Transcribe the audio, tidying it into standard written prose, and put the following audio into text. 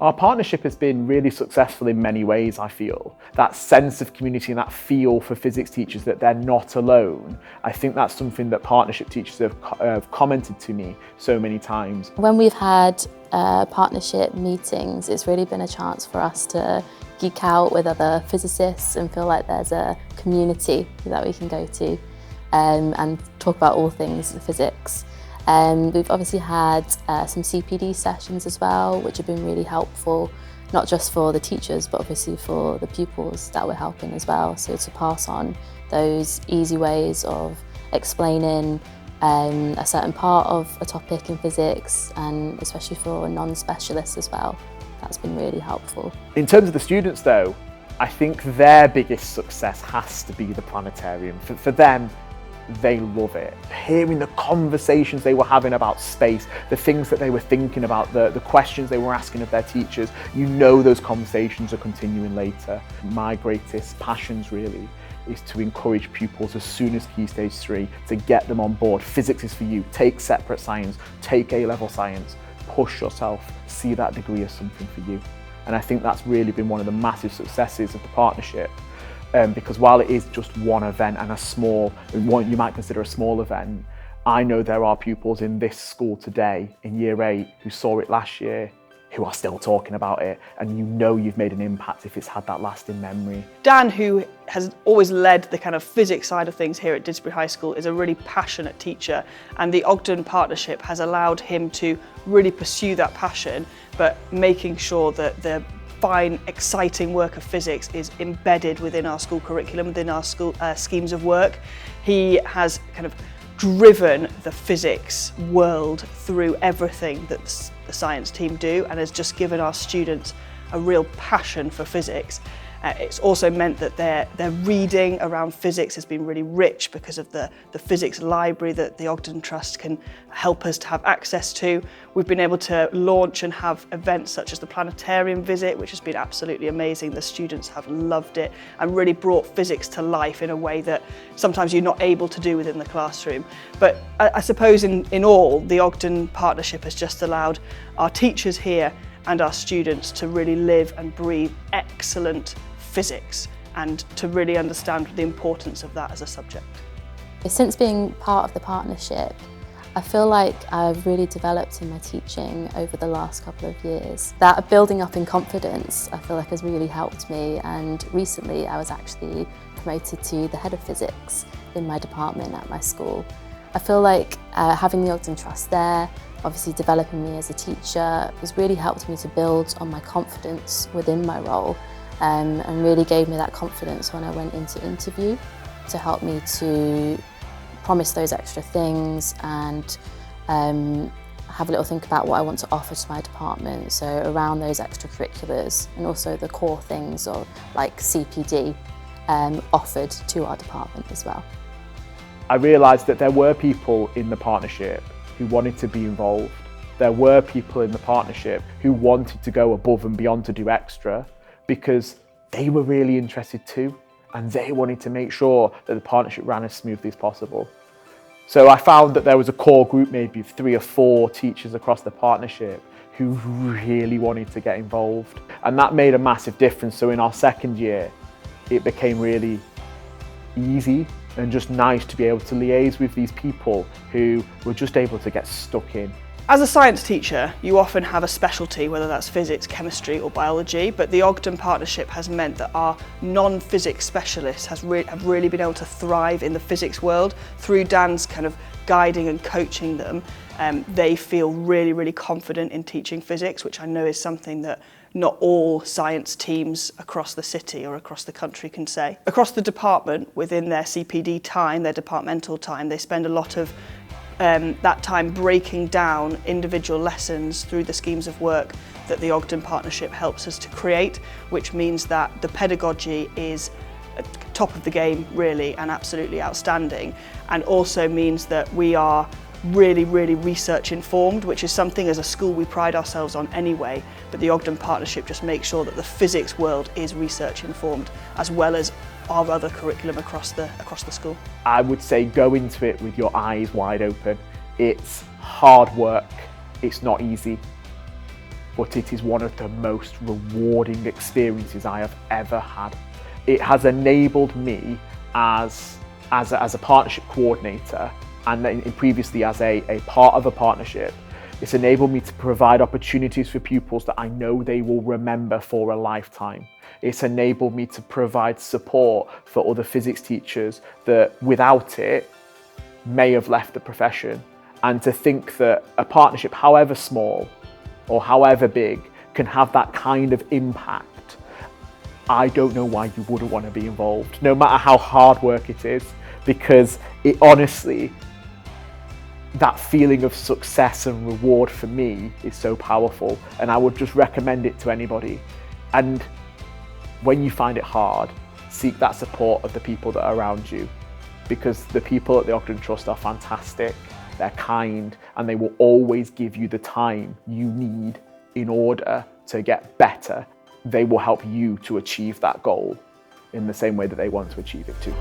Our partnership has been really successful in many ways, I feel. That sense of community and that feel for physics teachers that they're not alone, I think that's something that partnership teachers have commented to me so many times. When we've had partnership meetings, it's really been a chance for us to geek out with other physicists and feel like there's a community that we can go to and talk about all things physics. We've obviously had some CPD sessions as well, which have been really helpful, not just for the teachers, but obviously for the pupils that we're helping as well. So to pass on those easy ways of explaining a certain part of a topic in physics, and especially for non-specialists as well, that's been really helpful. In terms of the students though, I think their biggest success has to be the planetarium. For them, they love it. Hearing the conversations they were having about space, the things that they were thinking about, the questions they were asking of their teachers, you know those conversations are continuing later. My greatest passions really is to encourage pupils as soon as Key Stage 3 to get them on board. Physics is for you. Take separate science, take A-level science, push yourself, see that degree as something for you. And I think that's really been one of the massive successes of the partnership. Because while it is just one event and a small, what you might consider a small event, I know there are pupils in this school today, in Year 8, who saw it last year, who are still talking about it, and you know you've made an impact if it's had that lasting memory. Dan, who has always led the kind of physics side of things here at Didsbury High School, is a really passionate teacher, and the Ogden partnership has allowed him to really pursue that passion, but making sure that the fine, exciting work of physics is embedded within our school curriculum, within our school schemes of work. He has kind of driven the physics world through everything that the science team do, and has just given our students a real passion for physics. It's also meant that their reading around physics has been really rich because of the physics library that the Ogden Trust can help us to have access to. We've been able to launch and have events such as the planetarium visit, which has been absolutely amazing. The students have loved it and really brought physics to life in a way that sometimes you're not able to do within the classroom. But I suppose in all, the Ogden partnership has just allowed our teachers here and our students to really live and breathe excellent physics and to really understand the importance of that as a subject. Since being part of the partnership, I feel like I've really developed in my teaching over the last couple of years. That building up in confidence, I feel like has really helped me, and recently I was actually promoted to the head of physics in my department at my school. I feel like having the Ogden Trust there, obviously developing me as a teacher, has really helped me to build on my confidence within my role, and really gave me that confidence when I went into interview to help me to promise those extra things and have a little think about what I want to offer to my department. So around those extracurriculars and also the core things of like CPD offered to our department as well. I realised that there were people in the partnership who wanted to be involved. There were people in the partnership who wanted to go above and beyond to do extra because they were really interested too, and they wanted to make sure that the partnership ran as smoothly as possible. So I found that there was a core group, maybe of 3 or 4 teachers across the partnership who really wanted to get involved. And that made a massive difference. So in our second year, it became really easy and just nice to be able to liaise with these people who were just able to get stuck in. As a science teacher, you often have a specialty, whether that's physics, chemistry or biology, but the Ogden partnership has meant that our non-physics specialists have really been able to thrive in the physics world. Through Dan's kind of guiding and coaching them, they feel really, really confident in teaching physics, which I know is something that not all science teams across the city or across the country can say. Across the department, within their CPD time, their departmental time, they spend a lot of that time breaking down individual lessons through the schemes of work that the Ogden partnership helps us to create, which means that the pedagogy is at the top of the game really and absolutely outstanding, and also means that we are really, really research informed, which is something as a school we pride ourselves on anyway, but the Ogden partnership just makes sure that the physics world is research informed as well as our other curriculum across the school. I would say go into it with your eyes wide open. It's hard work, it's not easy, but it is one of the most rewarding experiences I have ever had. It has enabled me as a partnership coordinator, and then previously as a part of a partnership. It's enabled me to provide opportunities for pupils that I know they will remember for a lifetime. It's enabled me to provide support for other physics teachers that without it may have left the profession. And to think that a partnership, however small or however big, can have that kind of impact, I don't know why you wouldn't want to be involved, no matter how hard work it is, because it honestly, that feeling of success and reward for me is so powerful, and I would just recommend it to anybody. And when you find it hard, seek that support of the people that are around you, because the people at the Ogden Trust are fantastic, they're kind, and they will always give you the time you need in order to get better. They will help you to achieve that goal in the same way that they want to achieve it too.